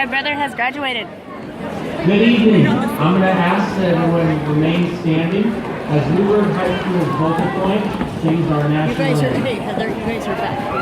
my brother has graduated. Good evening. I'm going to ask that everyone remain standing as Newburgh High School's vocal point sings our national anthem. Hey, Heather, you guys are back.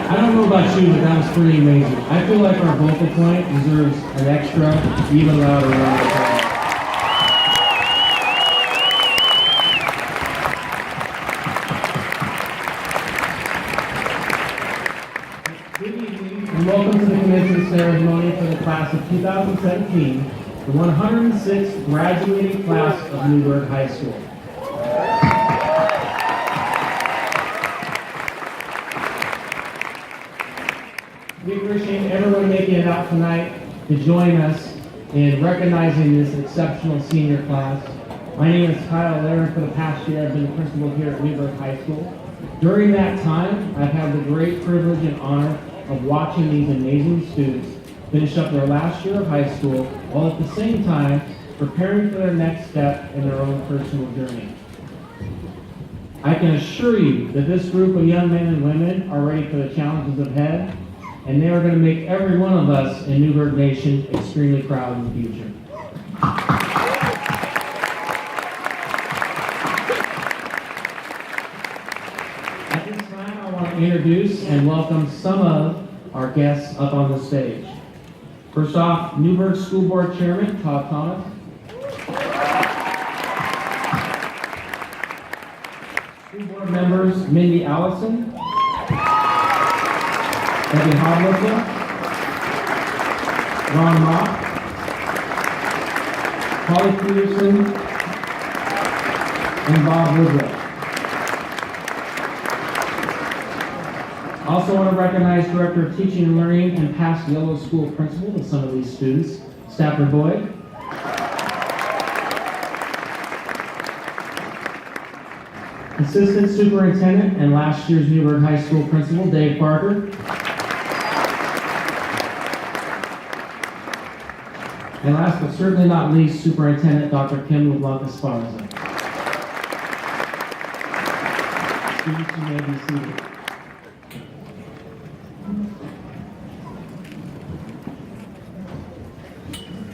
I don't know about you, but that was pretty amazing. I feel like our vocal point deserves an extra, even louder round of applause. Good evening, and welcome to the commencement ceremony for the class of 2017, the 106th graduating class of Newburgh High School. We appreciate everyone making it out tonight to join us in recognizing this exceptional senior class. My name is Kyle Laren. For the past year, I've been the principal here at Newburgh High School. During that time, I've had the great privilege and honor of watching these amazing students finish up their last year of high school, while at the same time preparing for their next step in their own personal journey. I can assure you that this group of young men and women are ready for the challenges ahead, and they are going to make every one of us in Newburgh Nation extremely proud in the future. At this time, I want to introduce and welcome some of our guests up on the stage. First off, Newburgh School Board Chairman Todd Thomas. School Board members Mindy Allison, Debbie Hoblicka, Ron Mock, Holly Peterson, and Bob Woodruff. Also want to recognize Director of Teaching and Learning and past Yellow School Principal with some of these students, Stafford Boyd. Assistant Superintendent and last year's Newburgh High School Principal, Dave Parker. And last but certainly not least, Superintendent Dr. Kim LeBlanc Esparza. Students, you may be seated.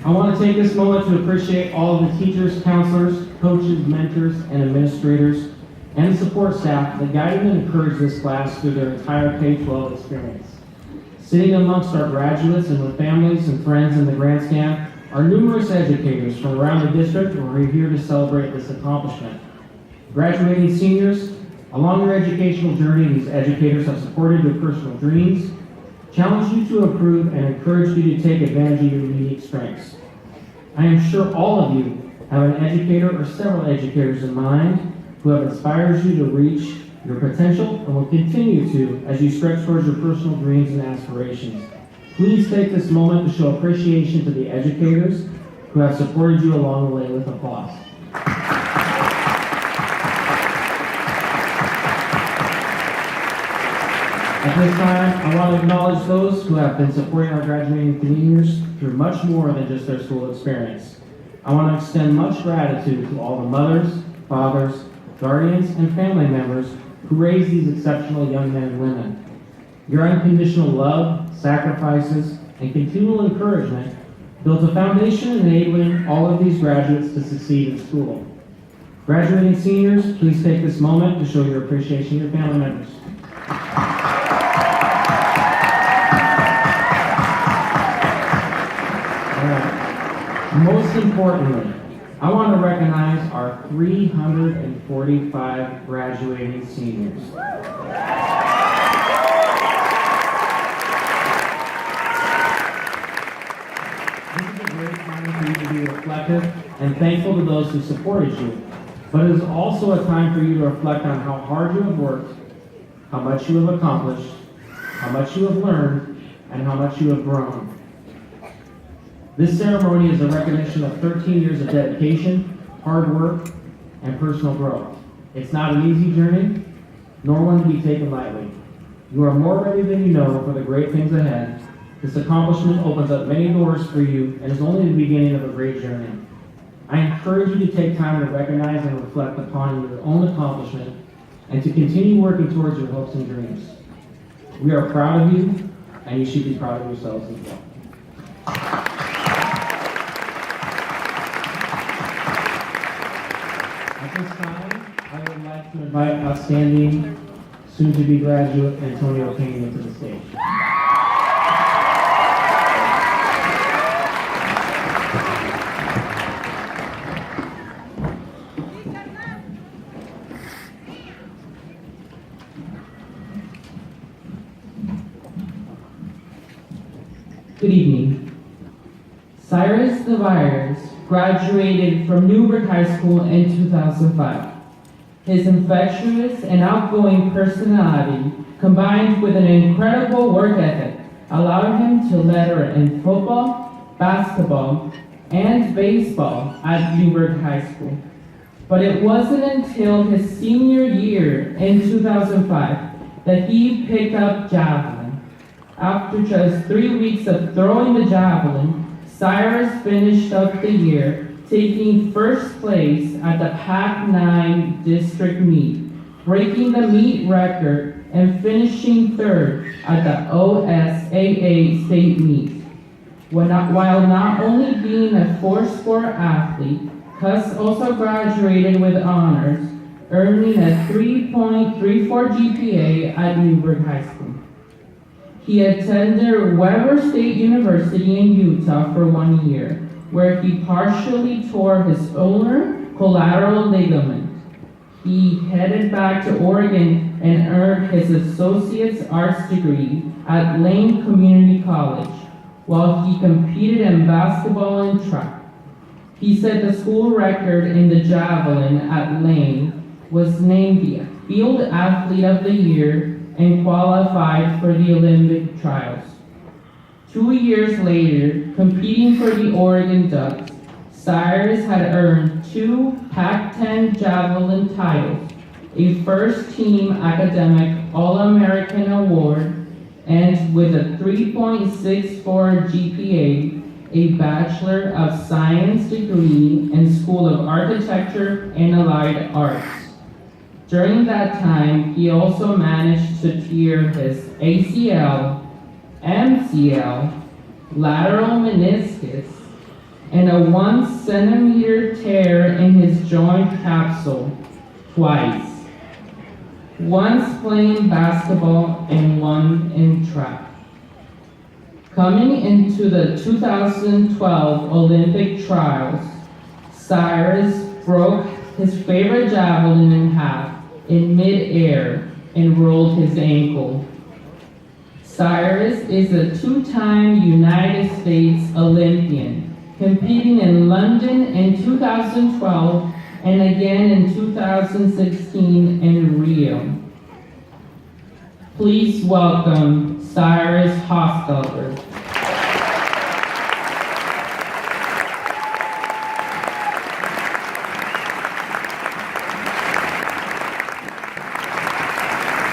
I want to take this moment to appreciate all of the teachers, counselors, coaches, mentors, and administrators, and support staff that guided and encouraged this class through their entire K-12 experience. Sitting amongst our graduates and with families and friends in the grandstand are numerous educators from around the district who are here to celebrate this accomplishment. Graduating seniors, along your educational journey, these educators have supported your personal dreams, challenged you to improve, and encouraged you to take advantage of your unique strengths. I am sure all of you have an educator or several educators in mind who have inspired you to reach your potential and will continue to as you stretch towards your personal dreams and aspirations. Please take this moment to show appreciation to the educators who have supported you along the way with applause. At this time, I want to acknowledge those who have been supporting our graduating seniors through much more than just their school experience. I want to extend much gratitude to all the mothers, fathers, guardians, and family members who raised these exceptional young men and women. Your unconditional love, sacrifices, and continual encouragement built a foundation enabling all of these graduates to succeed in school. Graduating seniors, please take this moment to show your appreciation to your family members. Most importantly, I want to recognize our 345 graduating seniors. This is a great time for you to be reflective and thankful to those who supported you, but it is also a time for you to reflect on how hard you have worked, how much you have accomplished, how much you have learned, and how much you have grown. This ceremony is a recognition of 13 years of dedication, hard work, and personal growth. It's not an easy journey, nor one to be taken lightly. You are more ready than you know for the great things ahead. This accomplishment opens up many doors for you and is only the beginning of a great journey. I encourage you to take time to recognize and reflect upon your own accomplishment and to continue working towards your hopes and dreams. We are proud of you, and you should be proud of yourselves as well. At this time, I would like to invite outstanding, soon-to-be graduate Antonio Payne into the stage. Good evening. Cyrus the Virus graduated from Newburgh High School in 2005. His infectious and outgoing personality, combined with an incredible work ethic, allowed him to letter in football, basketball, and baseball at Newburgh High School. But it wasn't until his senior year in 2005 that he picked up javelin. After just 3 weeks of throwing the javelin, Cyrus finished up the year taking first place at the Pac-9 district meet, breaking the meet record and finishing third at the OSAA state meet. While not only being a four-sport athlete, Cuss also graduated with honors, earning a 3.34 GPA at Newburgh High School. He attended Weber State University in Utah for 1 year, where he partially tore his ulnar collateral ligament. He headed back to Oregon and earned his Associate's Arts degree at Lane Community College, while he competed in basketball and track. He set the school record in the javelin at Lane, was named the Field Athlete of the Year, and qualified for the Olympic trials. 2 years later, competing for the Oregon Ducks, Cyrus had earned 2 Pac-10 javelin titles, a first-team academic All-American award, and with a 3.64 GPA, a Bachelor of Science degree in School of Architecture and Allied Arts. During that time, he also managed to tear his ACL, MCL, lateral meniscus, and a 1 centimeter tear in his joint capsule twice. Once playing basketball and one in track. Coming into the 2012 Olympic trials, Cyrus broke his favorite javelin in half in mid-air and rolled his ankle. Cyrus is a two-time United States Olympian, competing in London in 2012 and again in 2016 in Rio. Please welcome Cyrus Hostelberg.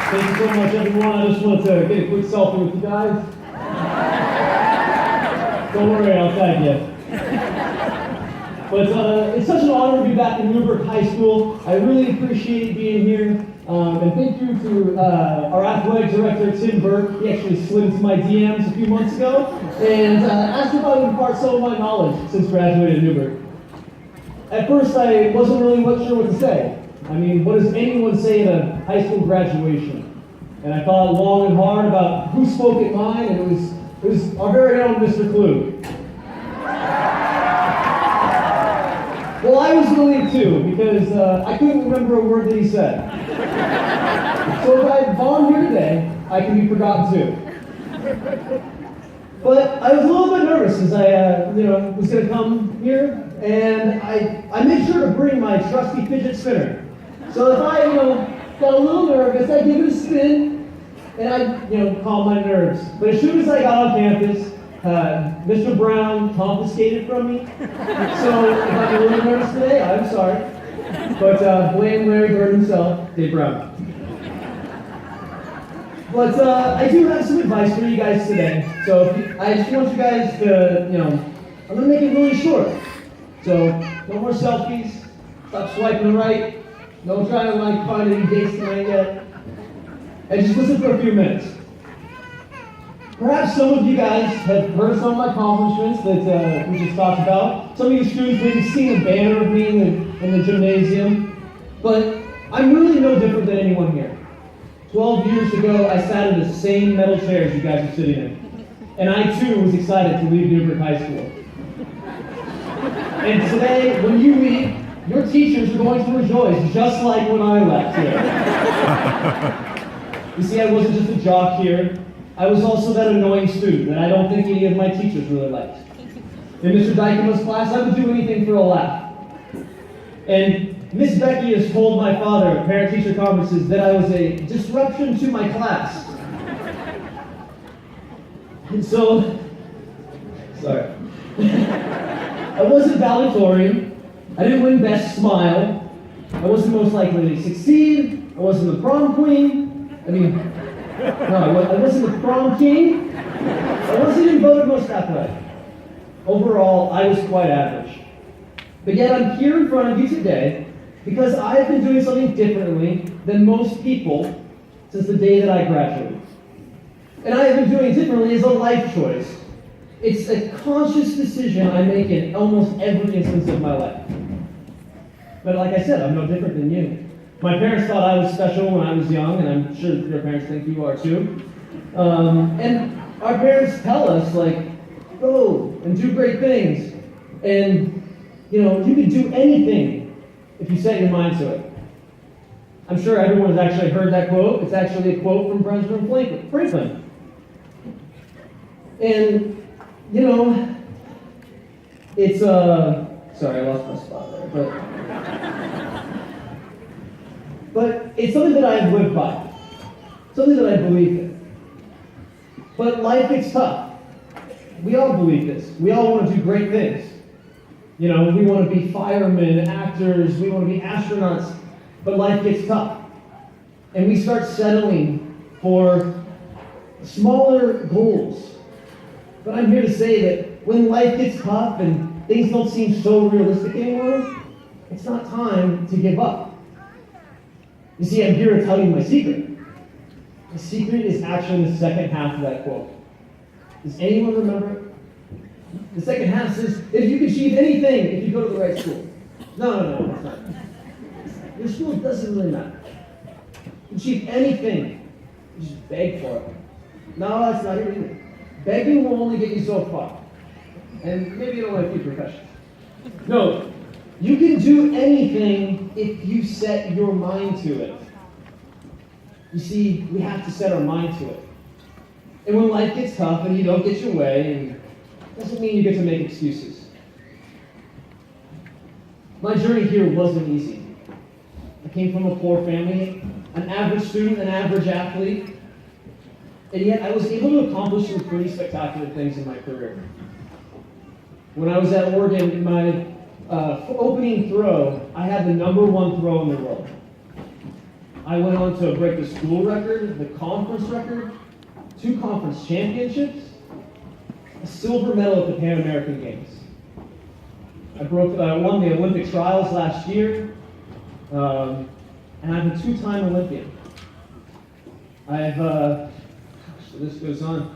Thank you so much, everyone. I just wanted to get a quick selfie with you guys. Don't worry, I'll tag you. But it's such an honor to be back in Newburgh High School. I really appreciate being here. And thank you to our athletic director, Tim Burke. He actually slid into my DMs a few months ago and asked if I would impart some of my knowledge since graduating Newburgh. At first, I wasn't really sure what to say. I mean, what does anyone say at a high school graduation? And I thought long and hard about who spoke at mine, and it was our very own Mr. Klug. Well, I was relieved too, because I couldn't remember a word that he said. So if I volunteer today, I can be forgotten too. But I was a little bit nervous as I was going to come here, and I made sure to bring my trusty fidget spinner. So if I got a little nervous, I'd give it a spin, and I'd calm my nerves. But as soon as I got on campus, Mr. Brown confiscated from me. So if I'm a little nervous today, I'm sorry. But blame Larry Bird himself, Dave Brown. But I do have some advice for you guys today. So I just want you guys to, I'm going to make it really short. So no more selfies, stop swiping right, no trying to find any dates tonight yet. And just listen for a few minutes. Perhaps some of you guys have heard some of my accomplishments that we just talked about. Some of you students maybe seen a banner of me in the gymnasium. But I'm really no different than anyone here. 12 years ago, I sat in the same metal chairs you guys are sitting in. And I too was excited to leave Newburgh High School. And today, when you leave, your teachers are going to rejoice, just like when I left here. You see, I wasn't just a jock here. I was also that annoying student that I don't think any of my teachers really liked. In Mr. Dykema's class, I would do anything for a laugh. And Miss Becky has told my father at parent-teacher conferences that I was a disruption to my class. And so, sorry. I wasn't valedictorian. I didn't win best smile. I wasn't most likely to succeed. I wasn't the prom queen. I wasn't the prom king. I wasn't even voted most athletic. Overall, I was quite average. But yet I'm here in front of you today because I have been doing something differently than most people since the day that I graduated. And I have been doing it differently as a life choice. It's a conscious decision I make in almost every instance of my life. But like I said, I'm no different than you. My parents thought I was special when I was young, and I'm sure your parents think you are too. And our parents tell us, go and do great things. And, you can do anything if you set your mind to it. I'm sure everyone has actually heard that quote. It's actually a quote from President Franklin. And, it's, sorry, I lost my spot there, but it's something that I've lived by, something that I believe in. But life gets tough. We all believe this. We all want to do great things. We want to be firemen, actors, we want to be astronauts, but life gets tough. And we start settling for smaller goals. But I'm here to say that when life gets tough and things don't seem so realistic anymore, it's not time to give up. You see, I'm here to tell you my secret. The secret is actually in the second half of that quote. Does anyone remember it? The second half says, if you can achieve anything if you go to the right school. No, that's not. Your school doesn't really matter. You can achieve anything. You just beg for it. No, that's not it either. Begging will only get you so far. And maybe you don't like a few professions. No, you can do anything if you set your mind to it. You see, we have to set our mind to it. And when life gets tough and you don't get your way, and doesn't mean you get to make excuses. My journey here wasn't easy. I came from a poor family, an average student, an average athlete, and yet I was able to accomplish some pretty spectacular things in my career. When I was at Oregon, in my opening throw, I had the #1 throw in the world. I went on to break the school record, the conference record, 2 conference championships, a silver medal at the Pan American Games. I won the Olympic trials last year, and I'm a 2-time Olympian. The list goes on.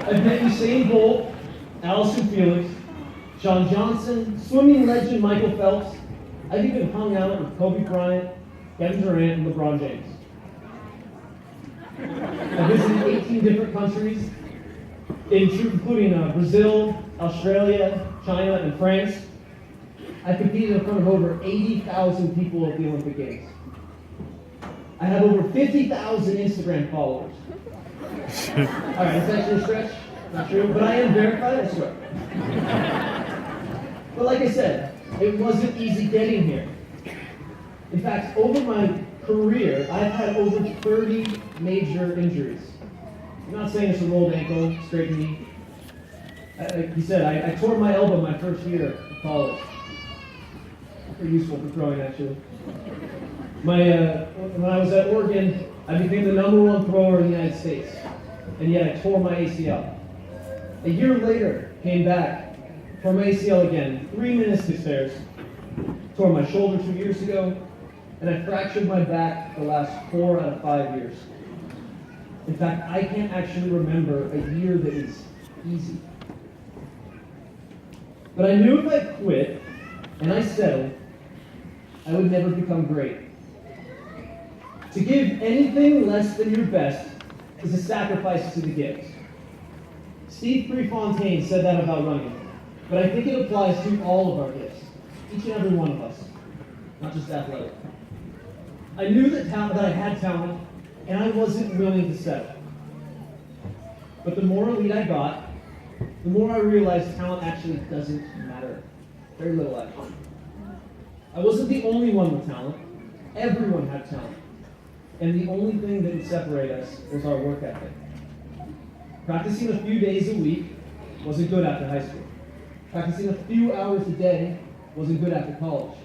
I've met Usain Bolt, Allison Felix, John Johnson, swimming legend Michael Phelps. I've even hung out with Kobe Bryant, Kevin Durant, and LeBron James. I visited 18 different countries, including Brazil, Australia, China, and France. I competed in front of over 80,000 people at the Olympic Games. I have over 50,000 Instagram followers. All right, it's actually a stretch, not true, but I am verified, I swear. But like I said, it wasn't easy getting here. In fact, over my career, I've had over 30 major injuries. I'm not saying it's a rolled ankle, straight knee. Like he said, I tore my elbow my first year of college. Pretty useful for throwing, actually. When I was at Oregon, I became the #1 thrower in the United States, and yet I tore my ACL. A year later, came back, tore my ACL again, 3 meniscus tears, tore my shoulder 2 years ago, and I fractured my back the last 4 out of 5 years. In fact, I can't actually remember a year that is easy. But I knew if I quit and I settled, I would never become great. To give anything less than your best is a sacrifice to the gift. Steve Prefontaine said that about running, but I think it applies to all of our gifts, each and every one of us, not just athletic. I knew that I had talent, and I wasn't willing to settle. But the more elite I got, the more I realized talent actually doesn't matter. Very little, actually. I wasn't the only one with talent. Everyone had talent. And the only thing that would separate us was our work ethic. Practicing a few days a week wasn't good after high school. Practicing a few hours a day wasn't good after college.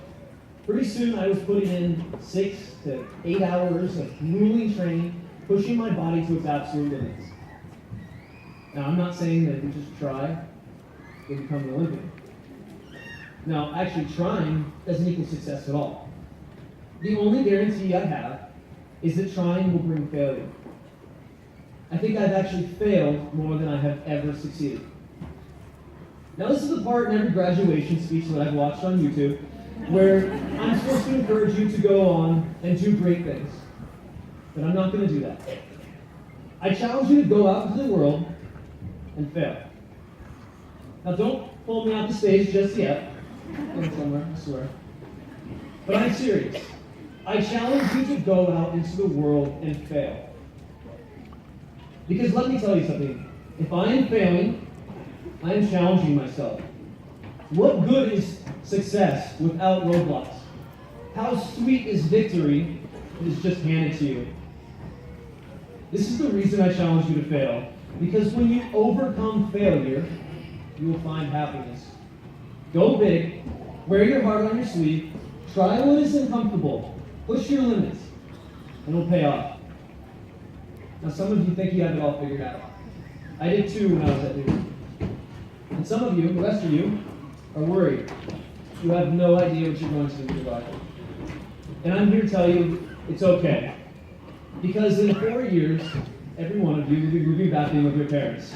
Pretty soon I was putting in 6 to 8 hours of grueling training, pushing my body to its absolute limits. Now, I'm not saying that if you just try, you'll become an Olympian. Now, actually trying doesn't equal success at all. The only guarantee I have is that trying will bring failure. I think I've actually failed more than I have ever succeeded. Now, this is the part in every graduation speech that I've watched on YouTube where I'm supposed to encourage you to go on and do great things. But I'm not going to do that. I challenge you to go out into the world and fail. Now, don't pull me off the stage just yet. Going somewhere, I swear. But I'm serious. I challenge you to go out into the world and fail. Because let me tell you something. If I am failing, I am challenging myself. What good is success without roadblocks? How sweet is victory if it's just handed to you? This is the reason I challenge you to fail. Because when you overcome failure, you will find happiness. Go big, wear your heart on your sleeve, try what is uncomfortable, push your limits, and it'll pay off. Now, some of you think you have it all figured out. I did too when I was at Duke. And some of you, the rest of you, are worried. You have no idea what you're going to do with your life. And I'm here to tell you, it's okay. Because in 4 years, every one of you will be moving back in with your parents.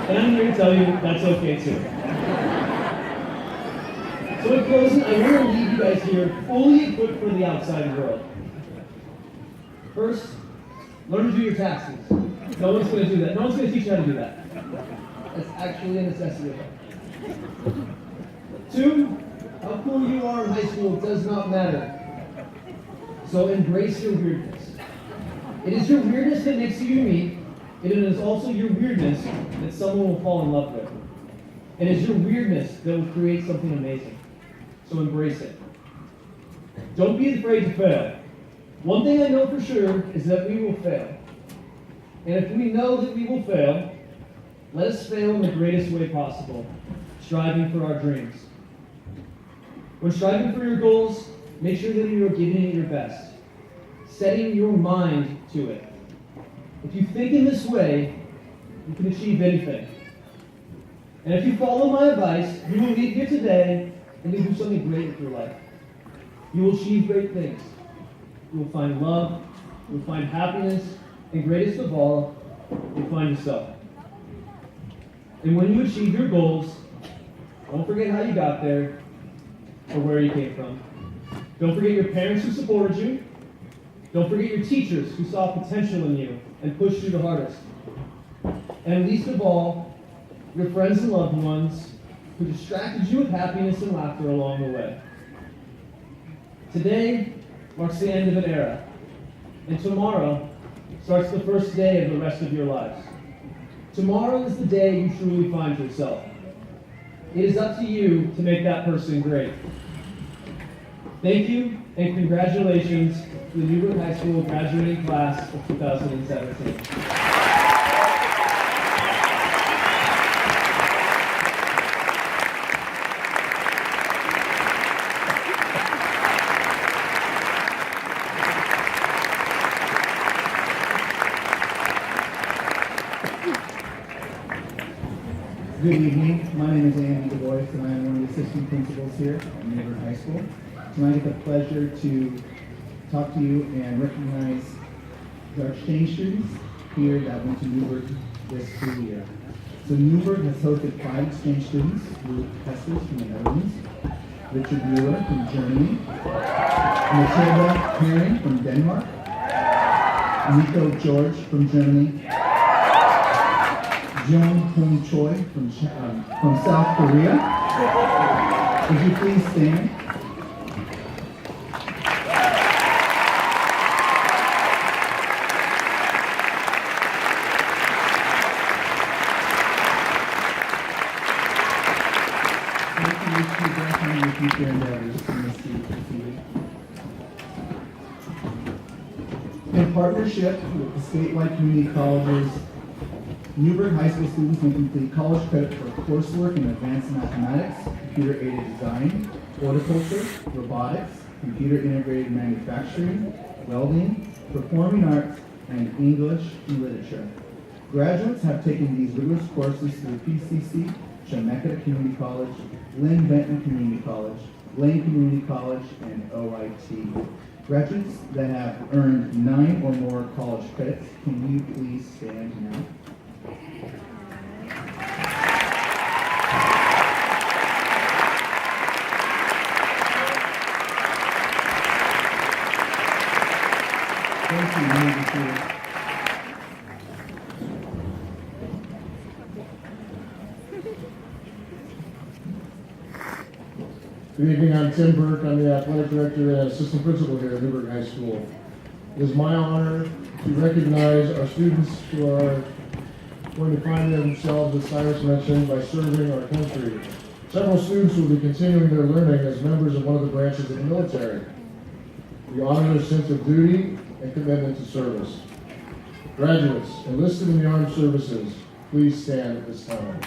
And I'm here to tell you that's okay too. So in closing, I want to leave you guys here fully equipped for the outside world. First, learn to do your taxes. No one's going to do that. No one's going to teach you how to do that. That's actually a necessity. 2, how cool you are in high school does not matter. So embrace your weirdness. It is your weirdness that makes you unique. It is also your weirdness that someone will fall in love with. It is your weirdness that will create something amazing. So embrace it. Don't be afraid to fail. One thing I know for sure is that we will fail. And if we know that we will fail, let us fail in the greatest way possible, striving for our dreams. When striving for your goals, make sure that you are giving it your best, setting your mind to it. If you think in this way, you can achieve anything. And if you follow my advice, you will leave here today and you'll do something great with your life. You will achieve great things. You will find love, you will find happiness, and greatest of all, you'll find yourself. And when you achieve your goals, don't forget how you got there or where you came from. Don't forget your parents who supported you. Don't forget your teachers who saw potential in you and pushed you the hardest. And least of all, your friends and loved ones who distracted you with happiness and laughter along the way. Today marks the end of an era, and tomorrow starts the first day of the rest of your lives. Tomorrow is the day you truly find yourself. It is up to you to make that person great. Thank you, and congratulations to the Newburgh High School graduating class of 2017. Good evening. My name is Andy Du Bois, and I am one of the assistant principals here at Newburgh High School. Tonight I get the pleasure to talk to you and recognize our exchange students here that went to Newburgh this school year. So Newburgh has hosted 5 exchange students: Luke Hesters from the Netherlands, Richard Mueller from Germany, Matilda Herring from Denmark, Nico George from Germany, Jung Hong Choi from South Korea. Would you please stand? Thank you to definitely your future endeavors in this seat. In partnership with the statewide community colleges, Newburgh High School students may complete college credit for coursework in advanced mathematics, computer-aided design, horticulture, robotics, computer-integrated manufacturing, welding, performing arts, and English and literature. Graduates have taken these rigorous courses through PCC, Chemeketa Community College, Lynn Benton Community College, Lane Community College, and OIT. Graduates that have earned 9 or more college credits, can you please stand now? Thank you. You may be seated. Good evening, I'm Tim Burke. I'm the athletic director and assistant principal here at Newburgh High School. It is my honor to recognize our students who are going to find themselves, as Cyrus mentioned, by serving our country. Several students will be continuing their learning as members of one of the branches of the military. We honor their sense of duty and commitment to service. Graduates enlisted in the armed services, please stand at this time.